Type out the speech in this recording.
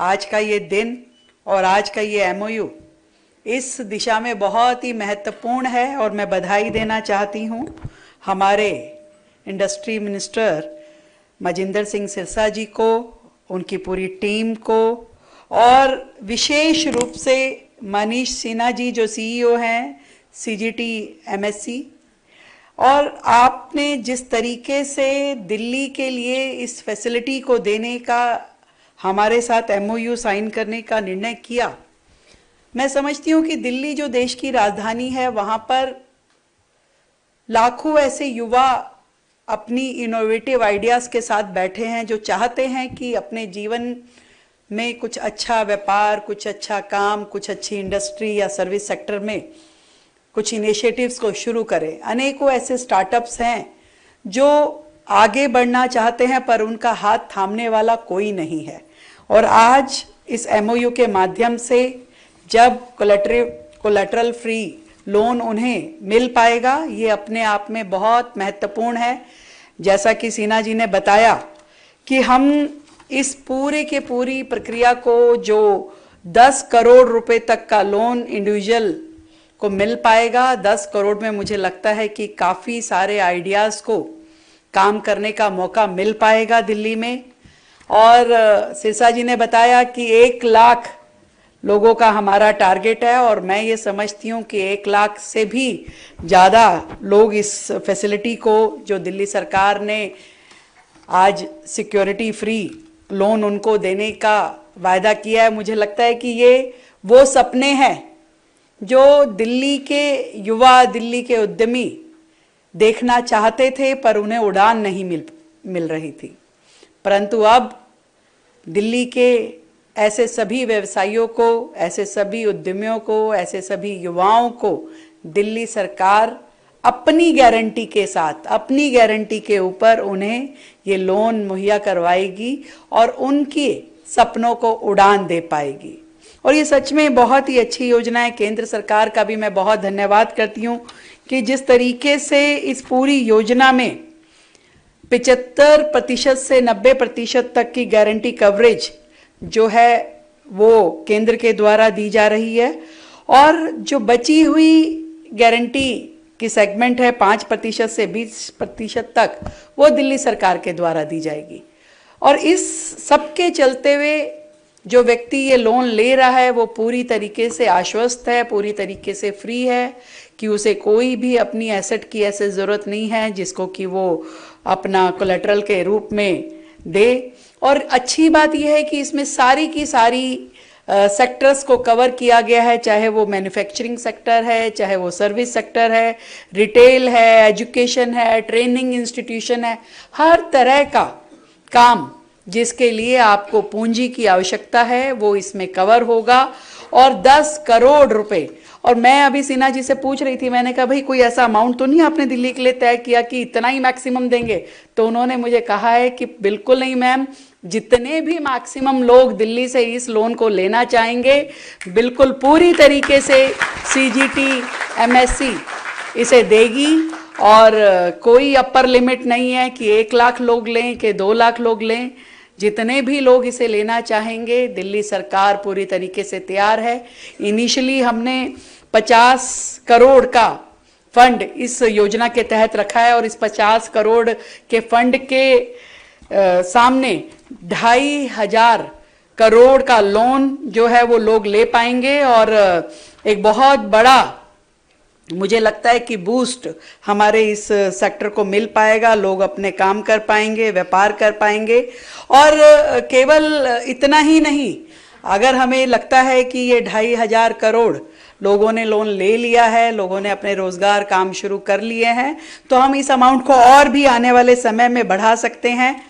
आज का ये दिन और आज का ये एमओयू इस दिशा में बहुत ही महत्वपूर्ण है और मैं बधाई देना चाहती हूँ हमारे इंडस्ट्री मिनिस्टर मजिंदर सिंह सिरसा जी को, उनकी पूरी टीम को, और विशेष रूप से मनीष सिन्हा जी जो सीईओ हैं सीजीटी एमएससी। और आपने जिस तरीके से दिल्ली के लिए इस फैसिलिटी को देने का, हमारे साथ एमओयू साइन करने का निर्णय किया, मैं समझती हूँ कि दिल्ली जो देश की राजधानी है, वहाँ पर लाखों ऐसे युवा अपनी इनोवेटिव आइडियाज़ के साथ बैठे हैं जो चाहते हैं कि अपने जीवन में कुछ अच्छा व्यापार, कुछ अच्छा काम, कुछ अच्छी इंडस्ट्री या सर्विस सेक्टर में कुछ इनिशिएटिव्स को शुरू करें। अनेकों ऐसे स्टार्टअप्स हैं जो आगे बढ़ना चाहते हैं पर उनका हाथ थामने वाला कोई नहीं है। और आज इस एमओयू के माध्यम से जब कोलैटरल फ्री लोन उन्हें मिल पाएगा, ये अपने आप में बहुत महत्वपूर्ण है। जैसा कि सिन्हा जी ने बताया कि हम इस पूरे के पूरी प्रक्रिया को, जो 10 करोड़ रुपए तक का लोन इंडिविजुअल को मिल पाएगा, 10 करोड़ में मुझे लगता है कि काफ़ी सारे आइडियाज़ को काम करने का मौका मिल पाएगा दिल्ली में। और सिरसा जी ने बताया कि 1 लाख लोगों का हमारा टारगेट है और मैं ये समझती हूँ कि 1 लाख से भी ज़्यादा लोग इस फैसिलिटी को, जो दिल्ली सरकार ने आज सिक्योरिटी फ्री लोन उनको देने का वायदा किया है, मुझे लगता है कि ये वो सपने हैं जो दिल्ली के युवा, दिल्ली के उद्यमी देखना चाहते थे पर उन्हें उड़ान नहीं मिल रही थी। परंतु अब दिल्ली के ऐसे सभी व्यवसायियों को, ऐसे सभी उद्यमियों को, ऐसे सभी युवाओं को दिल्ली सरकार अपनी गारंटी के साथ, अपनी गारंटी के ऊपर उन्हें ये लोन मुहैया करवाएगी और उनके सपनों को उड़ान दे पाएगी। और ये सच में बहुत ही अच्छी योजना है। केंद्र सरकार का भी मैं बहुत धन्यवाद करती हूँ कि जिस तरीके से इस पूरी योजना में 75% से 90% तक की गारंटी कवरेज जो है वो केंद्र के द्वारा दी जा रही है, और जो बची हुई गारंटी की सेगमेंट है 5% से 20% तक, वो दिल्ली सरकार के द्वारा दी जाएगी। और इस सब के चलते हुए जो व्यक्ति ये लोन ले रहा है वो पूरी तरीके से आश्वस्त है, पूरी तरीके से फ्री है कि उसे कोई भी अपनी एसेट की ऐसे ज़रूरत नहीं है जिसको कि वो अपना कोलेटरल के रूप में दे। और अच्छी बात यह है कि इसमें सारी की सारी सेक्टर्स को कवर किया गया है, चाहे वो मैन्युफैक्चरिंग सेक्टर है, चाहे वो सर्विस सेक्टर है, रिटेल है, एजुकेशन है, ट्रेनिंग इंस्टीट्यूशन है, हर तरह का काम जिसके लिए आपको पूंजी की आवश्यकता है वो इसमें कवर होगा। और 10 करोड़ रुपए, और मैं अभी सिन्हा जी से पूछ रही थी, मैंने कहा भाई कोई ऐसा अमाउंट तो नहीं आपने दिल्ली के लिए तय किया कि इतना ही मैक्सिमम देंगे? तो उन्होंने मुझे कहा है कि बिल्कुल नहीं मैम, जितने भी मैक्सिमम लोग दिल्ली से इस लोन को लेना चाहेंगे, बिल्कुल पूरी तरीके से सीजीटी एमएससी इसे देगी। और कोई अपर लिमिट नहीं है कि 1 लाख लोग लें कि 2 लाख लोग लें। जितने भी लोग इसे लेना चाहेंगे, दिल्ली सरकार पूरी तरीके से तैयार है। इनिशियली हमने 50 करोड़ का फंड इस योजना के तहत रखा है और इस 50 करोड़ के फंड के सामने 2,500 करोड़ का लोन जो है वो लोग ले पाएंगे। और एक बहुत बड़ा, मुझे लगता है कि बूस्ट हमारे इस सेक्टर को मिल पाएगा। लोग अपने काम कर पाएंगे, व्यापार कर पाएंगे। और केवल इतना ही नहीं, अगर हमें लगता है कि ये 2,500 करोड़ लोगों ने लोन ले लिया है, लोगों ने अपने रोजगार काम शुरू कर लिए हैं, तो हम इस अमाउंट को और भी आने वाले समय में बढ़ा सकते हैं।